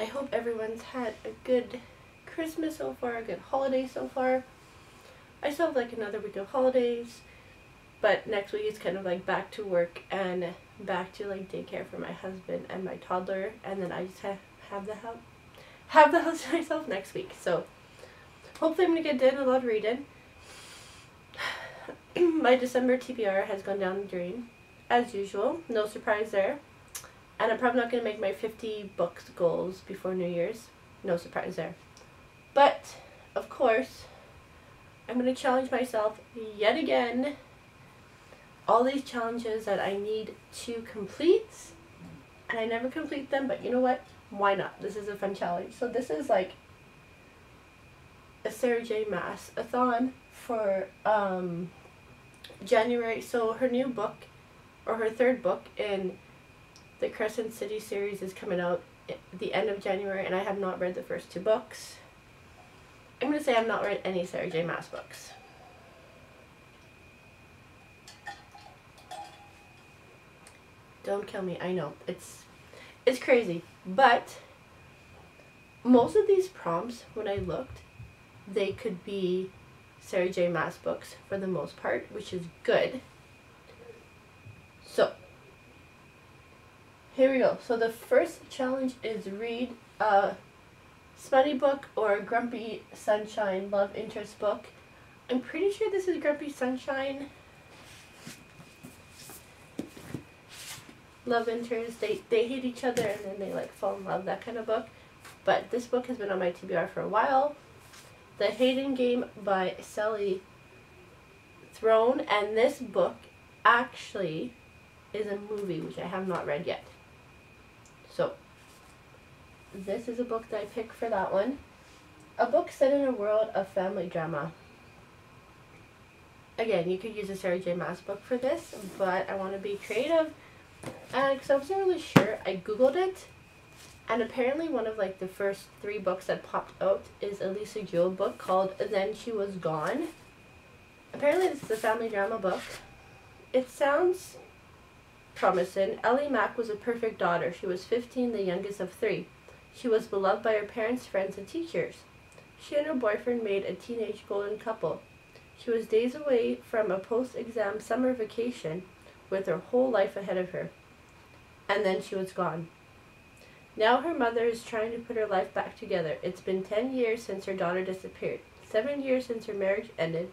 I hope everyone's had a good Christmas so far, a good holiday so far. I still have like another week of holidays, but next week is kind of like back to work and back to like daycare for my husband and my toddler, and then I just have the house to myself next week. So hopefully I'm gonna get done a lot of reading. My December TBR has gone down the drain, as usual. No surprise there. And I'm probably not going to make my 50 books goals before New Year's. No surprise there. But, of course, I'm going to challenge myself yet again. All these challenges that I need to complete. And I never complete them, but you know what? Why not? This is a fun challenge. So this is like a Sarah J. MAAS-a-thon for January. So her new book, or her third book in the Crescent City series, is coming out at the end of January, and I have not read the first 2 books. I'm going to say I've not read any Sarah J. MAAS books. Don't kill me, I know. It's crazy. But most of these prompts, when I looked, they could be Sarah J. MAAS books for the most part, which is good. So, here we go. So the first challenge is read a smutty book or a Grumpy Sunshine love interest book. I'm pretty sure this is Grumpy Sunshine. Love interest. They hate each other and then they like fall in love, that kind of book. But this book has been on my TBR for a while. The Hayden Game by Sally Throne, and this book actually is a movie which I have not read yet. So this is a book that I picked for that one. A book set in a world of family drama. Again, you could use a Sarah J. MAAS book for this, but I want to be creative. And because I wasn't really sure, I googled it. And apparently one of like the first 3 books that popped out is a Lisa Jewell book called Then She Was Gone. Apparently this is a family drama book. It sounds promising. Ellie Mack was a perfect daughter. She was 15, the youngest of 3. She was beloved by her parents, friends, and teachers. She and her boyfriend made a teenage golden couple. She was days away from a post-exam summer vacation with her whole life ahead of her. And then she was gone. Now her mother is trying to put her life back together. It's been 10 years since her daughter disappeared, 7 years since her marriage ended,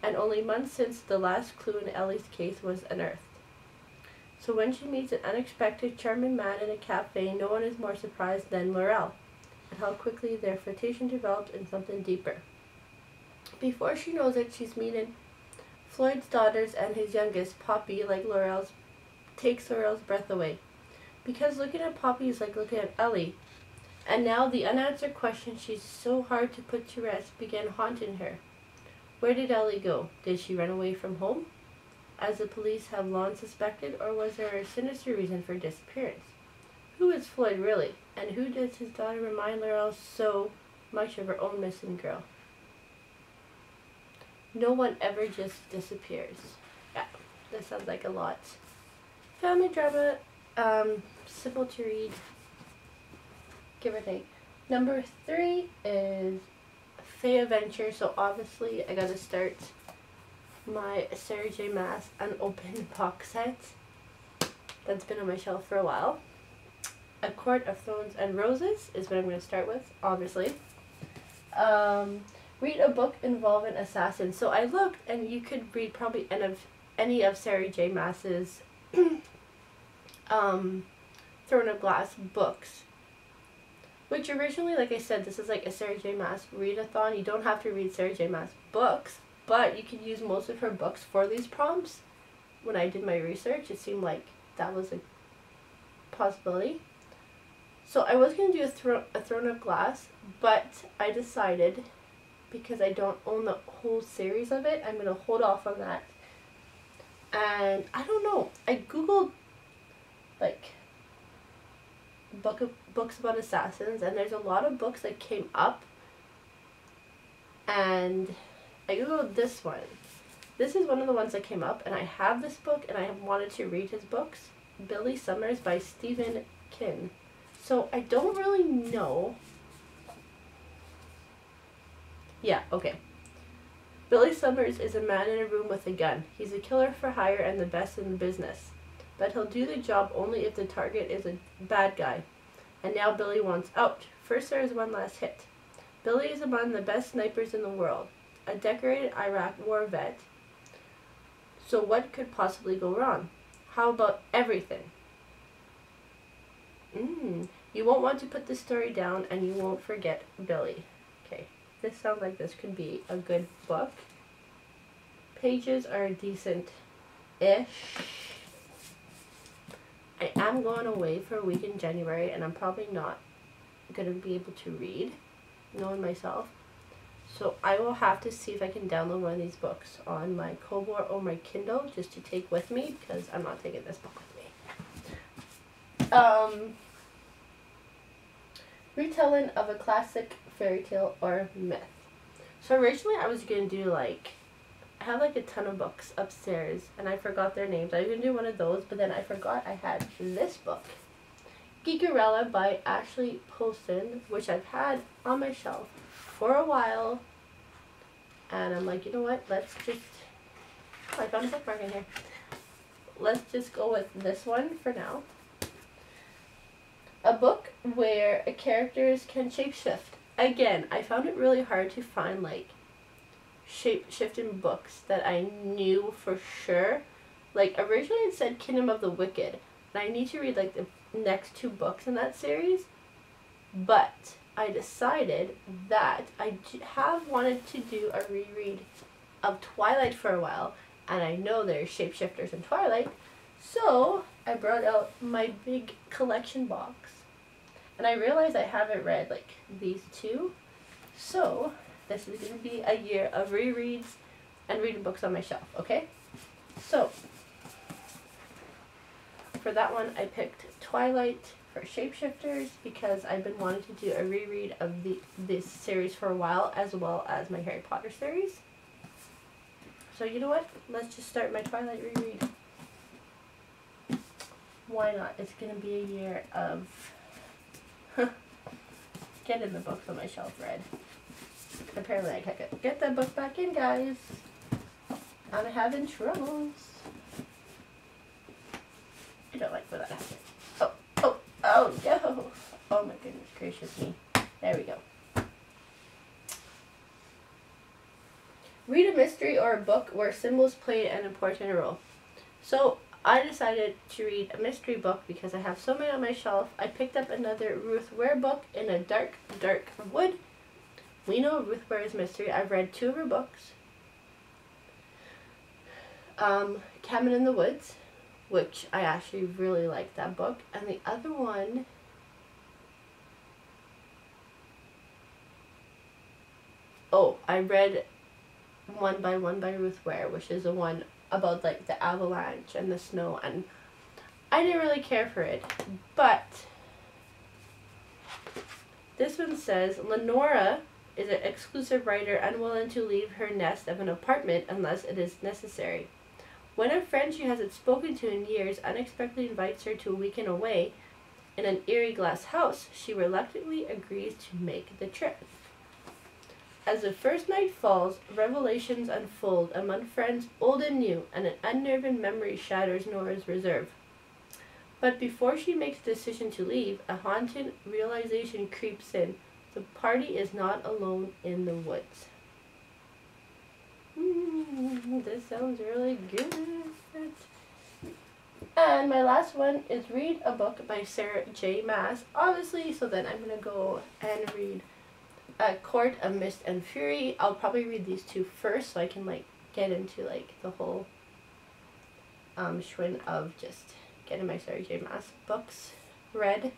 and only months since the last clue in Ellie's case was unearthed. So when she meets an unexpected, charming man in a cafe, no one is more surprised than Laurel, at how quickly their flirtation developed into something deeper. Before she knows it, she's meeting Floyd's daughters, and his youngest, Poppy, takes Laurel's breath away. Because looking at Poppy is like looking at Ellie. And now the unanswered questions she's so hard to put to rest began haunting her. Where did Ellie go? Did she run away from home, as the police have long suspected, or was there a sinister reason for disappearance? Who is Floyd really? And who does his daughter remind Laurel so much of her own missing girl? No one ever just disappears. Yeah, that sounds like a lot. Family drama. Simple to read, give or take. Number 3 is Fae Adventure. So obviously I gotta start my Sarah J. MAAS unopened box set that's been on my shelf for a while. A Court of Thorns and Roses is what I'm going to start with, obviously. Read a book involving assassins. So I looked, and you could read probably any of Sarah J. MAAS's Throne of Glass books, which originally, like I said, this is like a Sarah J. MAAS read-a-thon. You don't have to read Sarah J. MAAS books, but you can use most of her books for these prompts. When I did my research, it seemed like that was a possibility. So I was going to do a Throne of Glass, but I decided, because I don't own the whole series of it, I'm going to hold off on that. And I don't know, I googled like books about assassins, and there's a lot of books that came up, and I googled this one. This is one of the ones that came up, and I have this book, and I have wanted to read his books. Billy Summers by Stephen King. So I don't really know. Yeah, okay. Billy Summers is a man in a room with a gun. He's a killer for hire and the best in the business. But he'll do the job only if the target is a bad guy. And now Billy wants out. First there is one last hit. Billy is among the best snipers in the world. A decorated Iraq war vet. So what could possibly go wrong? How about everything? You won't want to put the story down and you won't forget Billy. Okay, this sounds like this could be a good book. Pages are decent-ish. I am going away for a week in January and I'm probably not going to be able to read, knowing myself. So I will have to see if I can download one of these books on my Kobo or my Kindle just to take with me, because I'm not taking this book with me. Retelling of a classic fairy tale or myth. So originally I was going to do I have a ton of books upstairs and I forgot their names. I was going to do one of those, but then I forgot I had this book. Geekerella by Ashley Poston, which I've had on my shelf for a while. And I'm like, you know what, let's just, I found a bookmark in here. Let's just go with this one for now. A book where characters can shapeshift. Again, I found it really hard to find shape-shifting books that I knew for sure. Originally it said Kingdom of the Wicked, and I need to read the next 2 books in that series, but I decided that I have wanted to do a reread of Twilight for a while, and I know there's shapeshifters in Twilight, so I brought out my big collection box, and I realized I haven't read these 2, so this is going to be a year of rereads and reading books on my shelf, okay? So, for that one I picked Twilight for shapeshifters because I've been wanting to do a reread of this series for a while, as well as my Harry Potter series. So you know what? Let's just start my Twilight reread. Why not? It's going to be a year of getting the books on my shelf read. Apparently I can't get that book back in, guys. I'm having troubles. I don't like when that happens. Oh no! Oh my goodness gracious me. There we go. Read a mystery or a book where symbols play an important role. So I decided to read a mystery book because I have so many on my shelf. I picked up another Ruth Ware book in a dark wood. We know Ruth Ware's mystery. I've read 2 of her books. Cabin in the Woods, which I actually really like that book. And the other one, I read One by Ruth Ware, which is the one about the avalanche and the snow, and I didn't really care for it. But this one says, Lenora is an exclusive writer unwilling to leave her nest of an apartment unless it is necessary. When a friend she hasn't spoken to in years unexpectedly invites her to a weekend away in an eerie glass house, she reluctantly agrees to make the trip. As the first night falls, revelations unfold among friends old and new, and an unnerving memory shatters Nora's reserve. But before she makes the decision to leave, a haunting realization creeps in. The party is not alone in the woods. This sounds really good. And my last one is Read a Book by Sarah J. Maas, obviously, so then I'm going to go and read Court of Mist and Fury. I'll probably read these 2 first so I can get into the whole schwinn of just getting my Sarah J. Maas books read.